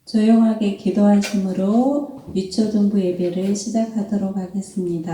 조용하게 기도하심으로 유초등부 예배를 시작하도록 하겠습니다.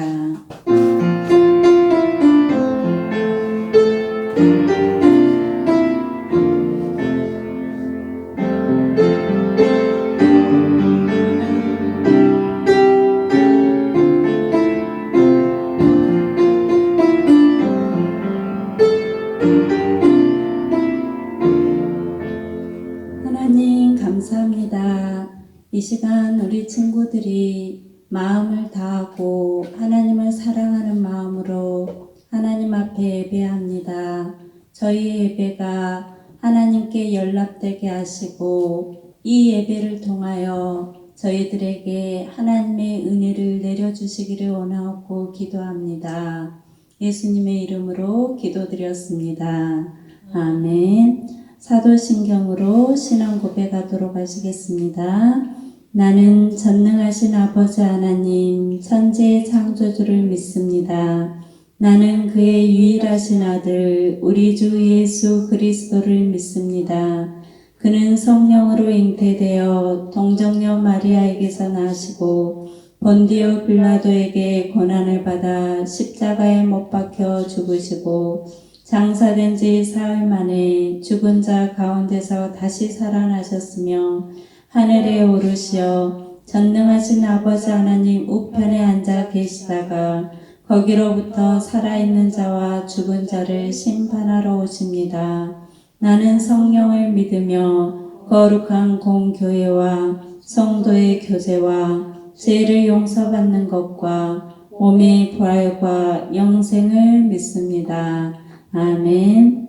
하나님 감사합니다. 이 시간 우리 친구들이 마음을 다하고 하나님을 사랑하는 마음으로 하나님 앞에 예배합니다. 저희 예배가 하나님께 연락되게 하시고 이 예배를 통하여 저희들에게 하나님의 은혜를 내려주시기를 원하고 기도합니다. 예수님의 이름으로 기도드렸습니다. 아멘. 사도신경으로 신앙 고백하도록 하시겠습니다. 나는 전능하신 아버지 하나님 천지의 창조주를 믿습니다. 나는 그의 유일하신 아들 우리 주 예수 그리스도를 믿습니다. 그는 성령으로 잉태되어 동정녀 마리아에게서 나시고 본디오 빌라도에게 고난을 받아 십자가에 못 박혀 죽으시고 장사된 지 사흘 만에 죽은 자 가운데서 다시 살아나셨으며 하늘에 오르시어 전능하신 아버지 하나님 우편에 앉아 계시다가 거기로부터 살아있는 자와 죽은 자를 심판하러 오십니다. 나는 성령을 믿으며 거룩한 공교회와 성도의 교제와 죄를 용서받는 것과 몸의 부활과 영생을 믿습니다. 아멘.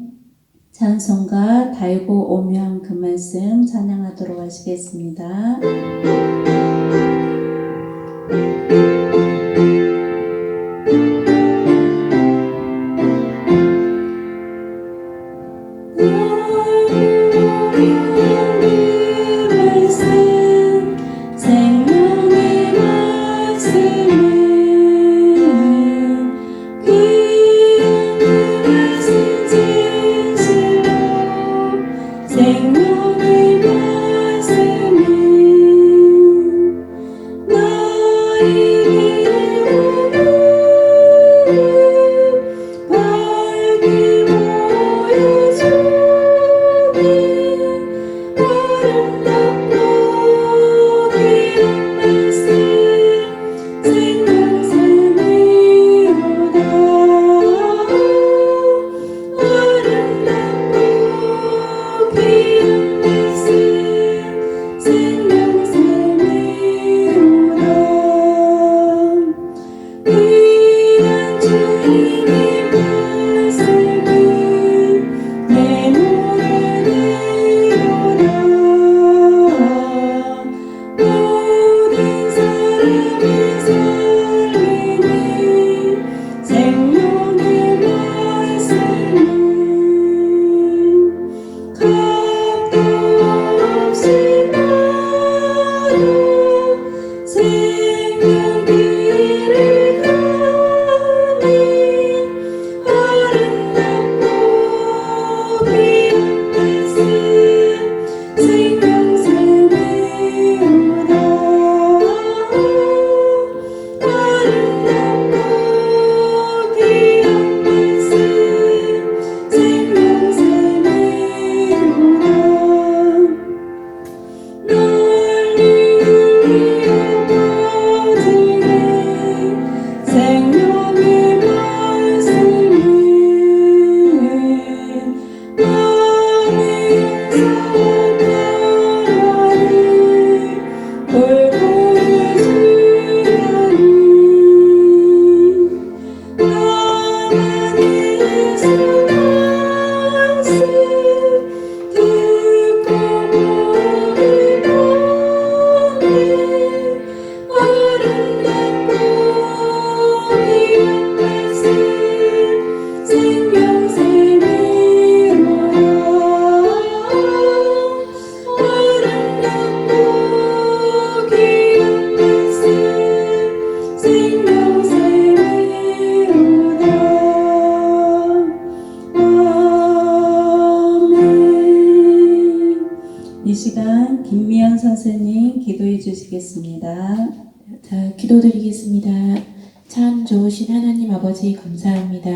찬송가 달고 오묘한 그 말씀 찬양하도록 하시겠습니다. 생명의 말씀이 윤미연 선생님 기도해 주시겠습니다. 자, 기도드리겠습니다. 참 좋으신 하나님 아버지 감사합니다.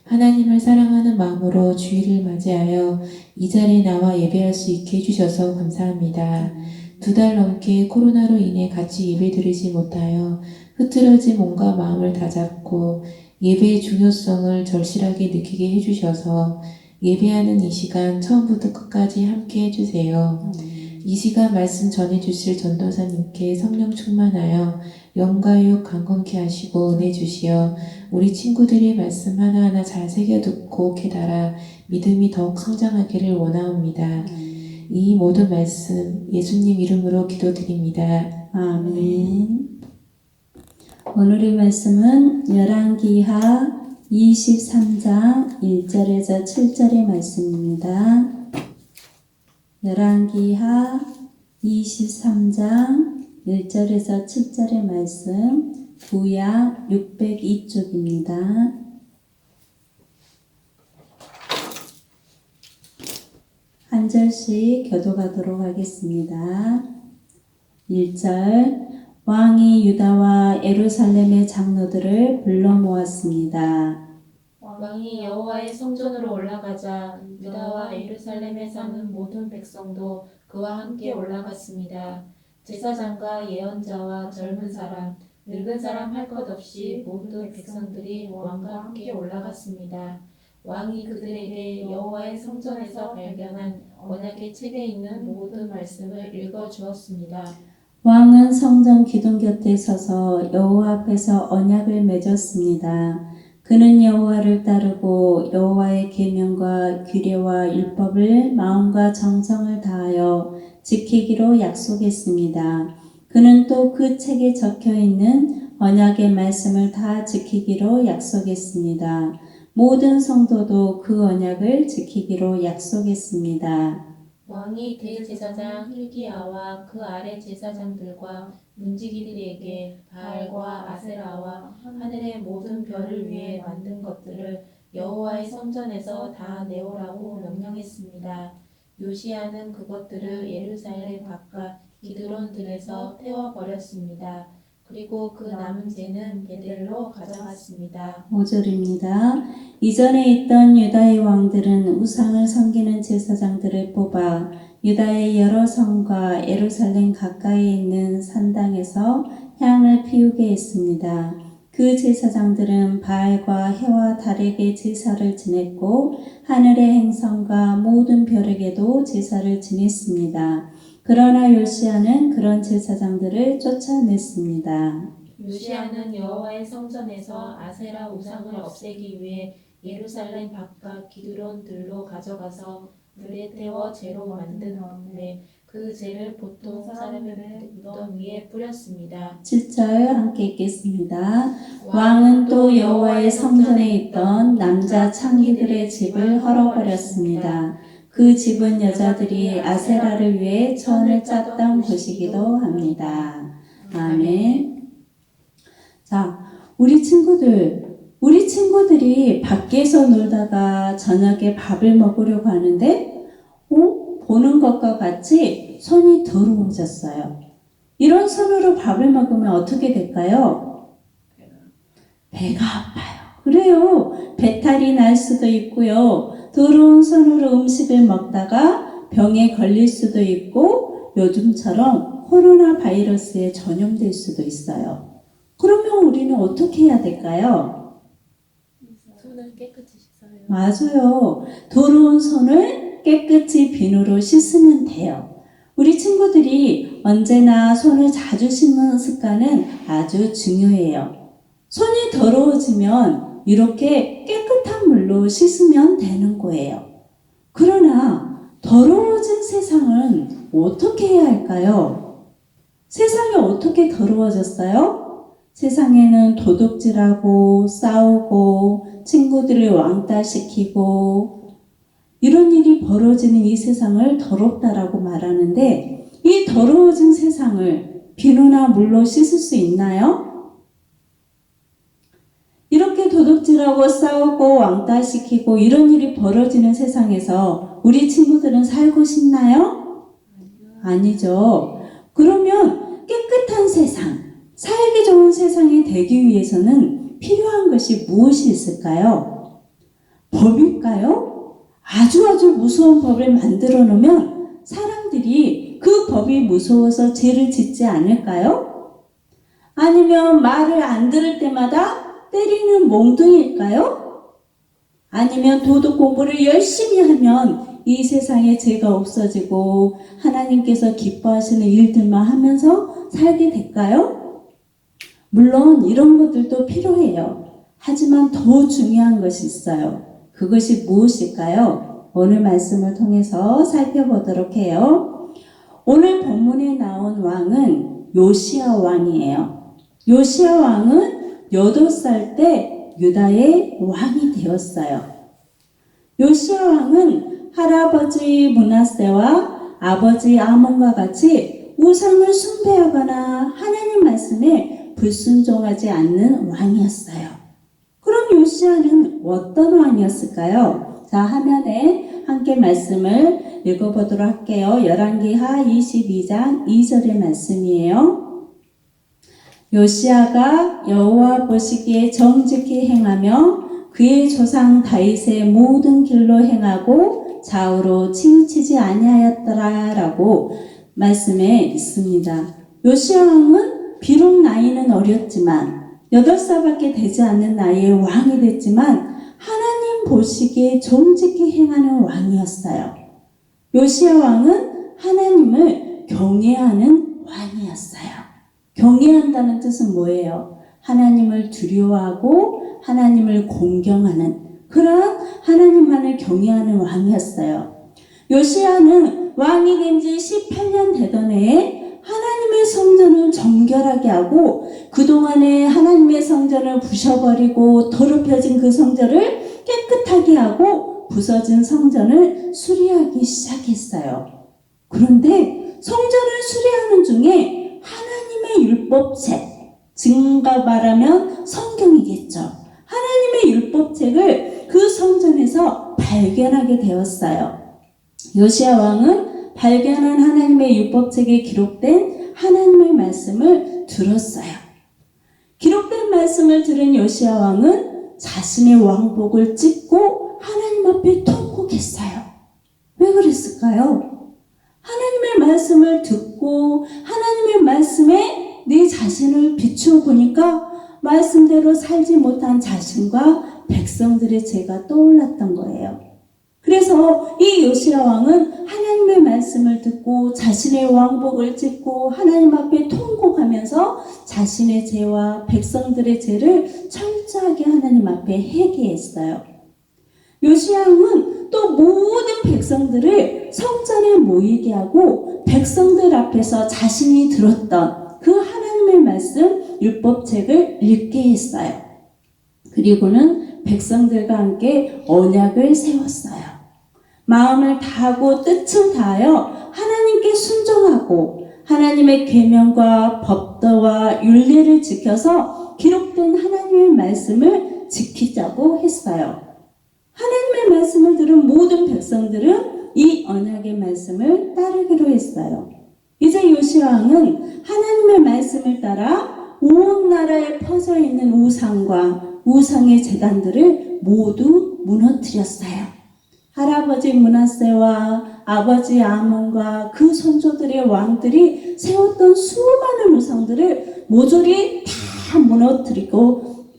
하나님을 사랑하는 마음으로 주일을 맞이하여 이 자리에 나와 예배할 수 있게 해주셔서 감사합니다. 2달 넘게 코로나로 인해 같이 예배드리지 못하여 흐트러진 몸과 마음을 다잡고 예배의 중요성을 절실하게 느끼게 해주셔서 예배하는 이 시간 처음부터 끝까지 함께 해주세요. 이 시간 말씀 전해주실 전도사님께 성령 충만하여 영과육 강건케 하시고 은혜 주시어 우리 친구들이 말씀 하나하나 잘 새겨 듣고 깨달아 믿음이 더욱 성장하기를 원하옵니다. 이 모든 말씀 예수님 이름으로 기도드립니다. 아멘. 오늘의 말씀은 열왕기하 23장 1절에서 7절의 말씀입니다. 열왕기하 23장 1절에서 7절의 말씀, 구약 602쪽입니다. 한 절씩 교독하도록 하겠습니다. 1절, 왕이 유다와 예루살렘의 장로들을 불러 모았습니다. 왕이 여호와의 성전으로 올라가자 유다와 예루살렘에 사는 모든 백성도 그와 함께 올라갔습니다. 제사장과 예언자와 젊은 사람, 늙은 사람 할 것 없이 모든 백성들이 왕과 함께 올라갔습니다. 왕이 그들에게 여호와의 성전에서 발견한 언약의 책에 있는 모든 말씀을 읽어 주었습니다. 왕은 성전 기둥 곁에 서서 여호와 앞에서 언약을 맺었습니다. 그는 여호와를 따르고 여호와의 계명과 규례와 율법을 마음과 정성을 다하여 지키기로 약속했습니다. 그는 또 그 책에 적혀 있는 언약의 말씀을 다 지키기로 약속했습니다. 모든 성도도 그 언약을 지키기로 약속했습니다. 왕이 대제사장 hilki야와 그 아래 제사장들과 문지기들에게 바알과 아세라와 하늘의 모든 별을 위해 만든 것들을 여호와의 성전에서 다 내오라고 명령했습니다. 요시야는 그것들을 예루살렘 바깥 기드론 들에서 태워버렸습니다. 그리고 그 남은 재는 베델로 가져갔습니다. 5절입니다. 이전에 있던 유다의 왕들은 우상을 섬기는 제사장들을 뽑아 유다의 여러 성과 예루살렘 가까이에 있는 산당에서 향을 피우게 했습니다. 그 제사장들은 바알과 해와 달에게 제사를 지냈고 하늘의 행성과 모든 별에게도 제사를 지냈습니다. 그러나 요시야는 그런 제사장들을 쫓아냈습니다. 요시야는 여호와의 성전에서 아세라 우상을 없애기 위해 예루살렘 바깥 기드론 들로 가져가서 불에 태워 재로 만든 후에 그 재를 보통 사람의 무덤 위에 뿌렸습니다. 7절 함께 읽겠습니다. 왕은 또 여호와의 성전에 있던 남자 창기들의 집을 헐어버렸습니다. 그 집은 여자들이 아세라를 위해 천을 짰던 곳이기도 합니다. 아멘. 자, 우리 친구들이 밖에서 놀다가 저녁에 밥을 먹으려고 하는데, 보는 것과 같이 손이 더러워졌어요. 이런 손으로 밥을 먹으면 어떻게 될까요? 배가 아파요. 그래요. 배탈이 날 수도 있고요. 더러운 손으로 음식을 먹다가 병에 걸릴 수도 있고 요즘처럼 코로나 바이러스에 전염될 수도 있어요. 그러면 우리는 어떻게 해야 될까요? 손을 깨끗이 씻어요. 맞아요. 더러운 손을 깨끗이 비누로 씻으면 돼요. 우리 친구들이 언제나 손을 자주 씻는 습관은 아주 중요해요. 손이 더러워지면 이렇게 깨끗한 물로 씻으면 되는 거예요. 그러나 더러워진 세상은 어떻게 해야 할까요? 세상이 어떻게 더러워졌어요? 세상에는 도둑질하고 싸우고 친구들을 왕따시키고 이런 일이 벌어지는 이 세상을 더럽다라고 말하는데 이 더러워진 세상을 비누나 물로 씻을 수 있나요? 이렇게 도둑질하고 싸우고 왕따시키고 이런 일이 벌어지는 세상에서 우리 친구들은 살고 싶나요? 아니죠. 그러면 깨끗한 세상, 살기 좋은 세상이 되기 위해서는 필요한 것이 무엇이 있을까요? 법일까요? 아주 무서운 법을 만들어 놓으면 사람들이 그 법이 무서워서 죄를 짓지 않을까요? 아니면 말을 안 들을 때마다 때리는 몽둥이일까요? 아니면 도덕 공부를 열심히 하면 이 세상에 죄가 없어지고 하나님께서 기뻐하시는 일들만 하면서 살게 될까요? 물론 이런 것들도 필요해요. 하지만 더 중요한 것이 있어요. 그것이 무엇일까요? 오늘 말씀을 통해서 살펴보도록 해요. 오늘 본문에 나온 왕은 요시야 왕이에요. 요시야 왕은 8살 때 유다의 왕이 되었어요. 요시야 왕은 할아버지 므낫세와 아버지 아몬과 같이 우상을 숭배하거나 하나님 말씀에 불순종하지 않는 왕이었어요. 그럼 요시야는 어떤 왕이었을까요? 자, 화면에 함께 말씀을 읽어보도록 할게요. 열왕기하 22장 2절의 말씀이에요. 요시야가 여호와 보시기에 정직히 행하며 그의 조상 다윗의 모든 길로 행하고 좌우로 치우치지 아니하였더라라고 말씀에 있습니다. 요시야 왕은 비록 나이는 어렸지만 8살밖에 되지 않는 나이에 왕이 됐지만 하나님 보시기에 정직히 행하는 왕이었어요. 요시야 왕은 하나님을 경외하는 왕이었어요. 경외한다는 뜻은 뭐예요? 하나님을 두려워하고 하나님을 공경하는 그런 하나님만을 경외하는 왕이었어요. 요시야는 왕이 된 지 18년 되던 해에 하나님의 성전을 정결하게 하고 그동안에 하나님의 성전을 부셔버리고 더럽혀진 그 성전을 깨끗하게 하고 부서진 성전을 수리하기 시작했어요. 그런데 성전을 수리하는 중에 하나님의 율법책, 증가 말하면 성경이겠죠. 하나님의 율법책을 그 성전에서 발견하게 되었어요. 요시야 왕은 발견한 하나님의 율법책에 기록된 하나님의 말씀을 들었어요. 기록된 말씀을 들은 요시야 왕은 자신의 왕복을 찢고 하나님 앞에 통곡했어요. 왜 그랬을까요? 하나님의 말씀을 듣고 하나님의 말씀에 내 자신을 비추어 보니까 말씀대로 살지 못한 자신과 백성들의 죄가 떠올랐던 거예요. 그래서 이 요시야 왕은 하나님의 말씀을 듣고 자신의 왕복을 찢고 하나님 앞에 통곡하면서 자신의 죄와 백성들의 죄를 철저하게 하나님 앞에 회개했어요. 요시야 왕은 또 모든 백성들을 성전에 모이게 하고 백성들 앞에서 자신이 들었던 그 하나님의 말씀 율법책을 읽게 했어요. 그리고는 백성들과 함께 언약을 세웠어요. 마음을 다하고 뜻을 다하여 하나님께 순종하고 하나님의 계명과 법도와 율례를 지켜서 기록된 하나님의 말씀을 지키자고 했어요. 하나님의 말씀을 들은 모든 백성들은 이 언약의 말씀을 따르기로 했어요. 이제 요시야 왕은 하나님의 말씀을 따라 온 나라에 퍼져 있는 우상과 우상의 제단들을 모두 무너뜨렸어요. 할아버지 므낫세와 아버지 아몬과 그 선조들의 왕들이 세웠던 수많은 우상들을 모조리 다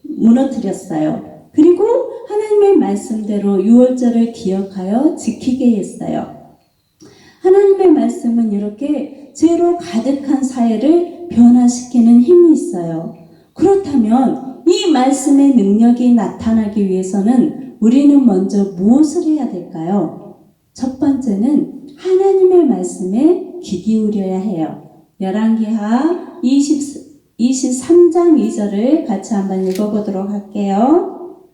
무너뜨렸어요. 그리고 하나님의 말씀대로 유월절을 기억하여 지키게 했어요. 하나님의 말씀은 이렇게 죄로 가득한 사회를 변화시키는 힘이 있어요. 그렇다면 이 말씀의 능력이 나타나기 위해서는 우리는 먼저 무엇을 해야 될까요? 첫 번째는 하나님의 말씀에 귀 기울여야 해요. 열왕기하 23장 2절을 같이 한번 읽어보도록 할게요.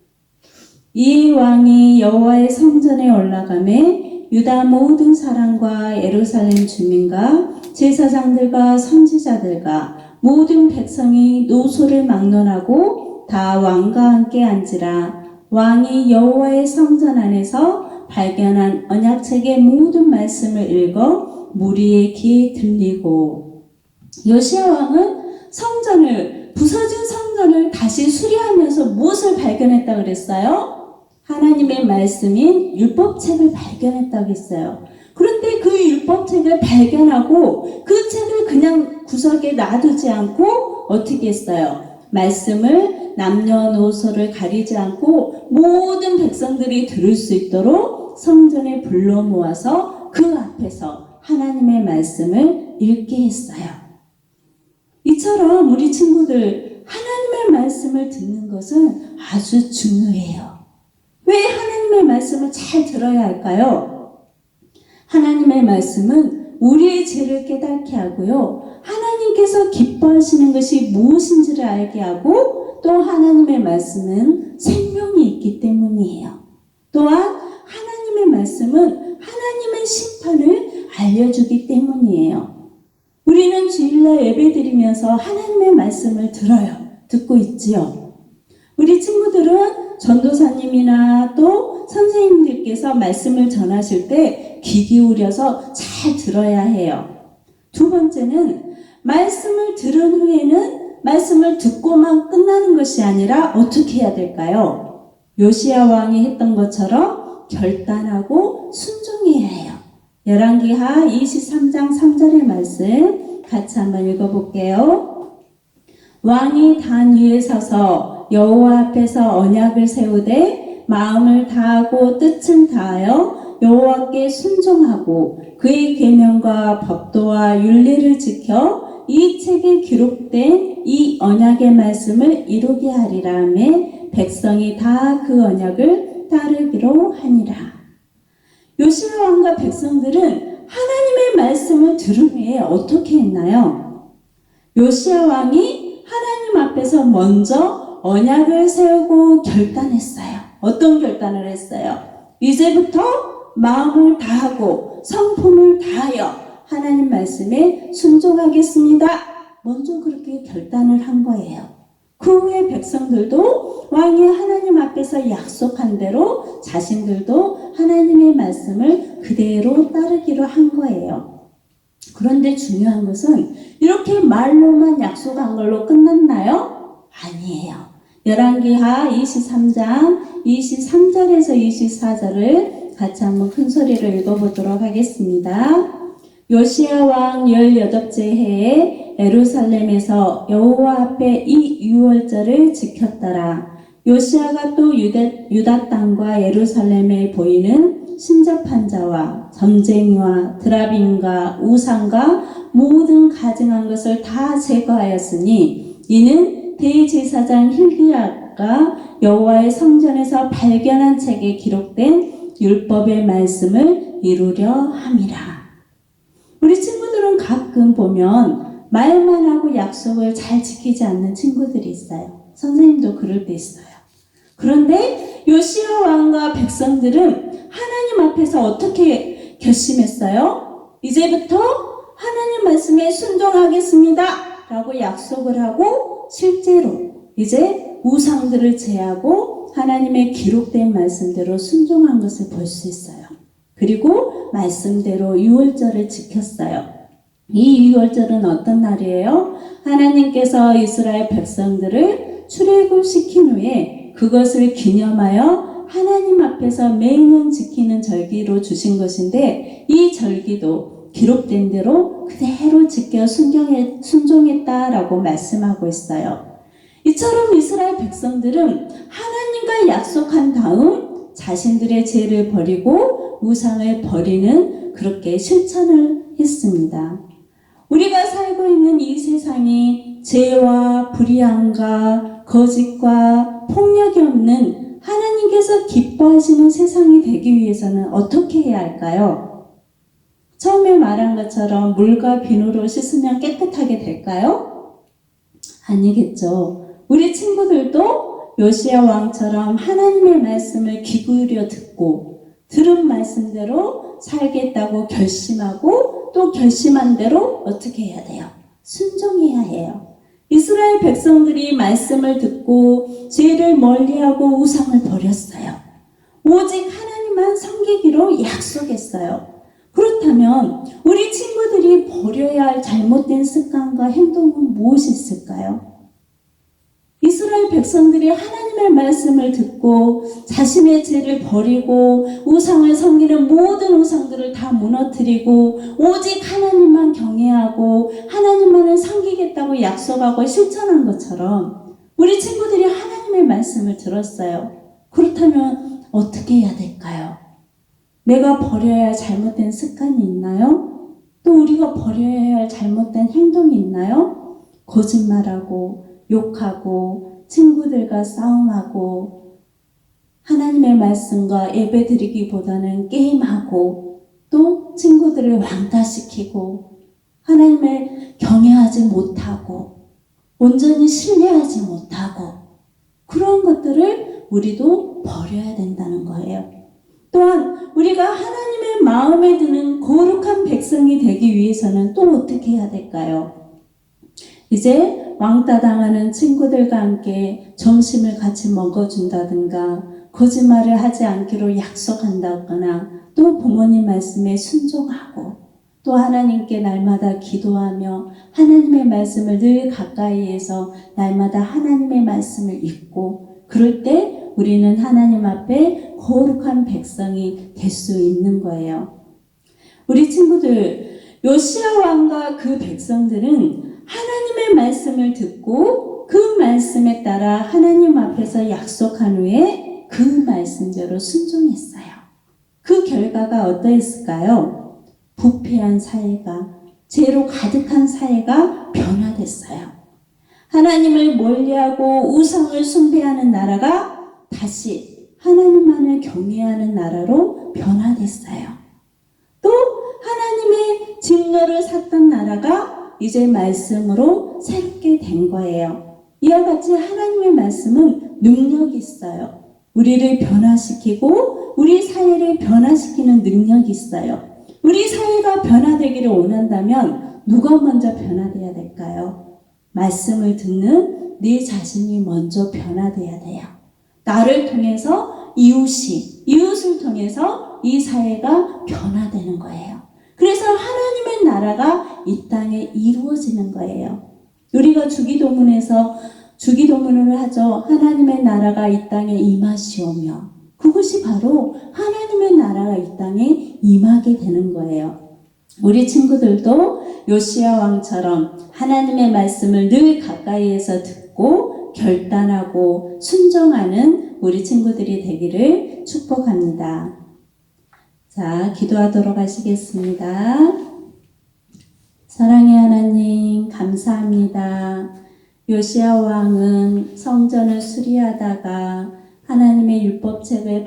이 왕이 여호와의 성전에 올라가매 유다 모든 사람과 예루살렘 주민과 제사장들과 선지자들과 모든 백성이 노소를 막론하고 다 왕과 함께 앉으라. 왕이 여호와의 성전 안에서 발견한 언약책의 모든 말씀을 읽어 무리의 귀에 들리고 요시야 왕은 부서진 성전을 다시 수리하면서 무엇을 발견했다 그랬어요? 하나님의 말씀인 율법책을 발견했다고 했어요. 그런데 그 율법책을 발견하고 그 책을 그냥 구석에 놔두지 않고 어떻게 했어요? 말씀을 남녀노소를 가리지 않고 모든 백성들이 들을 수 있도록 성전에 불러 모아서 그 앞에서 하나님의 말씀을 읽게 했어요. 이처럼 우리 친구들 하나님의 말씀을 듣는 것은 아주 중요해요. 왜 하나님의 말씀을 잘 들어야 할까요? 하나님의 말씀은 우리의 죄를 깨닫게 하고요. 하나님께서 기뻐하시는 것이 무엇인지를 알게 하고 또 하나님의 말씀은 생명이 있기 때문이에요. 또한 하나님의 말씀은 하나님의 심판을 알려주기 때문이에요. 우리는 주일날 예배드리면서 하나님의 말씀을 듣고 있지요. 우리 친구들은 전도사님이나 또 선생님들께서 말씀을 전하실 때 귀 기울여서 잘 들어야 해요. 두 번째는 말씀을 들은 후에는 말씀을 듣고만 끝나는 것이 아니라 어떻게 해야 될까요? 요시야 왕이 했던 것처럼 결단하고 순종해야 해요. 열왕기하 23장 3절의 말씀 같이 한번 읽어볼게요. 왕이 단 위에 서서 여호와 앞에서 언약을 세우되 마음을 다하고 뜻을 다하여 여호와께 순종하고 그의 계명과 법도와 윤리를 지켜 이 책에 기록된 이 언약의 말씀을 이루게 하리라 하매 백성이 다 그 언약을 따르기로 하니라. 요시야 왕과 백성들은 하나님의 말씀을 들은 후에 어떻게 했나요? 요시야 왕이 하나님 앞에서 먼저 언약을 세우고 결단했어요. 어떤 결단을 했어요? 이제부터 마음을 다하고 성품을 다하여 하나님 말씀에 순종하겠습니다. 먼저 그렇게 결단을 한 거예요. 그 후에 백성들도 왕이 하나님 앞에서 약속한 대로 자신들도 하나님의 말씀을 그대로 따르기로 한 거예요. 그런데 중요한 것은 이렇게 말로만 약속한 걸로 끝났나요? 아니에요. 열왕기하 23장 23절에서 24절을 같이 한번 큰 소리로 읽어보도록 하겠습니다. 요시야 왕 18째 해에 예루살렘에서 여호와 앞에 이 유월절을 지켰더라. 요시야가 또 유다 땅과 예루살렘에 보이는 신접한 자와 점쟁이와 드라빔과 우상과 모든 가증한 것을 다 제거하였으니 이는 대제사장 hilki야가 여호와의 성전에서 발견한 책에 기록된 율법의 말씀을 이루려 함이라. 우리 친구들은 가끔 보면 말만 하고 약속을 잘 지키지 않는 친구들이 있어요. 선생님도 그럴 때 있어요. 그런데 요시야 왕과 백성들은 하나님 앞에서 어떻게 결심했어요? 이제부터 하나님 말씀에 순종하겠습니다 라고 약속을 하고 실제로 이제 우상들을 제하고 하나님의 기록된 말씀대로 순종한 것을 볼 수 있어요. 그리고 말씀대로 유월절을 지켰어요. 이 유월절은 어떤 날이에요? 하나님께서 이스라엘 백성들을 출애굽시킨 후에 그것을 기념하여 하나님 앞에서 매년 지키는 절기로 주신 것인데 이 절기도 기록된 대로 그대로 지켜 순종했다라고 말씀하고 있어요. 이처럼 이스라엘 백성들은 하나님과 약속한 다음 자신들의 죄를 버리고 우상을 버리는 그렇게 실천을 했습니다. 우리가 살고 있는 이 세상이 죄와 불의함과 거짓과 폭력이 없는 하나님께서 기뻐하시는 세상이 되기 위해서는 어떻게 해야 할까요? 처음에 말한 것처럼 물과 비누로 씻으면 깨끗하게 될까요? 아니겠죠. 우리 친구들도 요시야 왕처럼 하나님의 말씀을 귀 기울여 듣고 들은 말씀대로 살겠다고 결심하고 또 결심한 대로 어떻게 해야 돼요? 순종해야 해요. 이스라엘 백성들이 말씀을 듣고 죄를 멀리하고 우상을 버렸어요. 오직 하나님만 섬기기로 약속했어요. 그렇다면 우리 친구들이 버려야 할 잘못된 습관과 행동은 무엇이 있을까요? 이스라엘 백성들이 하나님의 말씀을 듣고 자신의 죄를 버리고 우상을 섬기는 모든 우상들을 다 무너뜨리고 오직 하나님만 경외하고 하나님만을 섬기겠다고 약속하고 실천한 것처럼 우리 친구들이 하나님의 말씀을 들었어요. 그렇다면 어떻게 해야 될까요? 내가 버려야 할 잘못된 습관이 있나요? 또 우리가 버려야 할 잘못된 행동이 있나요? 거짓말하고 욕하고 친구들과 싸움하고 하나님의 말씀과 예배 드리기보다는 게임하고 또 친구들을 왕따시키고 하나님을 경외하지 못하고 온전히 신뢰하지 못하고 그런 것들을 우리도 버려야 된다는 거예요. 또한 우리가 하나님의 마음에 드는 거룩한 백성이 되기 위해서는 또 어떻게 해야 될까요? 이제 왕따 당하는 친구들과 함께 점심을 같이 먹어준다든가 거짓말을 하지 않기로 약속한다거나 또 부모님 말씀에 순종하고 또 하나님께 날마다 기도하며 하나님의 말씀을 늘 가까이에서 날마다 하나님의 말씀을 읽고 그럴 때 우리는 하나님 앞에 거룩한 백성이 될 수 있는 거예요. 우리 친구들, 요시야 왕과 그 백성들은 하나님의 말씀을 듣고 그 말씀에 따라 하나님 앞에서 약속한 후에 그 말씀대로 순종했어요. 그 결과가 어떠했을까요? 부패한 사회가, 죄로 가득한 사회가 변화됐어요. 하나님을 멀리하고 우상을 숭배하는 나라가 다시 하나님만을 경외하는 나라로 변화됐어요. 또 하나님의 진노를 샀던 나라가 이제 말씀으로 새롭게 된 거예요. 이와 같이 하나님의 말씀은 능력이 있어요. 우리를 변화시키고 우리 사회를 변화시키는 능력이 있어요. 우리 사회가 변화되기를 원한다면 누가 먼저 변화돼야 될까요? 말씀을 듣는 네 자신이 먼저 변화돼야 돼요. 나를 통해서 이웃을 통해서 이 사회가 변화되는 거예요. 그래서 하나님의 나라가 이 땅에 이루어지는 거예요. 우리가 주기도문을 하죠. 하나님의 나라가 이 땅에 임하시오며 그것이 바로 하나님의 나라가 이 땅에 임하게 되는 거예요. 우리 친구들도 요시야 왕처럼 하나님의 말씀을 늘 가까이에서 듣고 결단하고 순종하는 우리 친구들이 되기를 축복합니다. 자, 기도하도록 하시겠습니다. 사랑의 하나님, 감사합니다. 요시야 왕은 성전을 수리하다가 하나님의 율법책을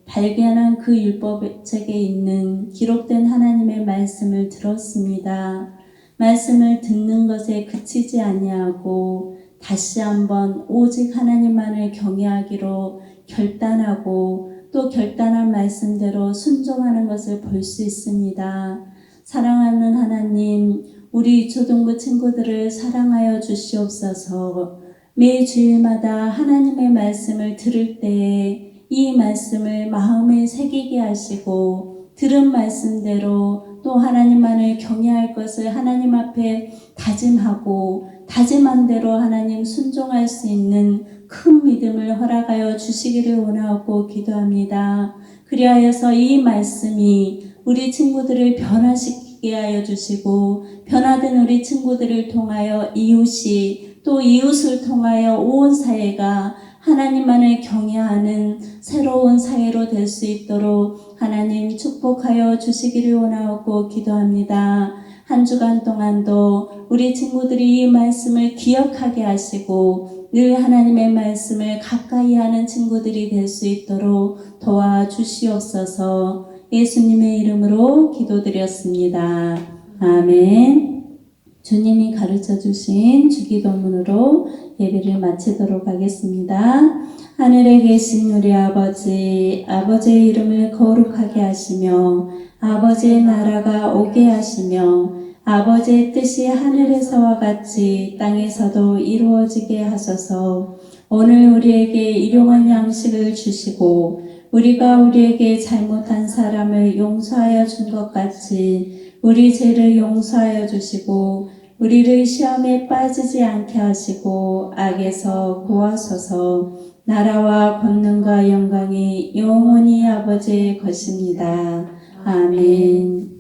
발견한 그 율법책에 있는 기록된 하나님의 말씀을 들었습니다. 말씀을 듣는 것에 그치지 아니하고 다시 한번 오직 하나님만을 경외하기로 결단하고 또 결단한 말씀대로 순종하는 것을 볼 수 있습니다. 사랑하는 하나님, 우리 초등부 친구들을 사랑하여 주시옵소서. 매 주일마다 하나님의 말씀을 들을 때에 이 말씀을 마음에 새기게 하시고 들은 말씀대로 또 하나님만을 경외할 것을 하나님 앞에 다짐하고 다짐한 대로 하나님 순종할 수 있는 큰 믿음을 허락하여 주시기를 원하고 기도합니다. 그리하여서 이 말씀이 우리 친구들을 변화시키게 하여 주시고 변화된 우리 친구들을 통하여 이웃이 또 이웃을 통하여 온 사회가 하나님만을 경외하는 새로운 사회로 될 수 있도록 하나님 축복하여 주시기를 원하고 기도합니다. 한 주간 동안도 우리 친구들이 이 말씀을 기억하게 하시고 늘 하나님의 말씀을 가까이 하는 친구들이 될 수 있도록 도와주시옵소서. 예수님의 이름으로 기도드렸습니다. 아멘. 주님이 가르쳐 주신 주기도문으로 예배를 마치도록 하겠습니다. 하늘에 계신 우리 아버지, 아버지의 이름을 거룩하게 하시며 아버지의 나라가 오게 하시며 아버지의 뜻이 하늘에서와 같이 땅에서도 이루어지게 하소서. 오늘 우리에게 일용할 양식을 주시고 우리가 우리에게 잘못한 사람을 용서하여 준 것 같이 우리 죄를 용서하여 주시고 우리를 시험에 빠지지 않게 하시고 악에서 구하소서. 나라와 권능과 영광이 영원히 아버지의 것입니다. 아멘.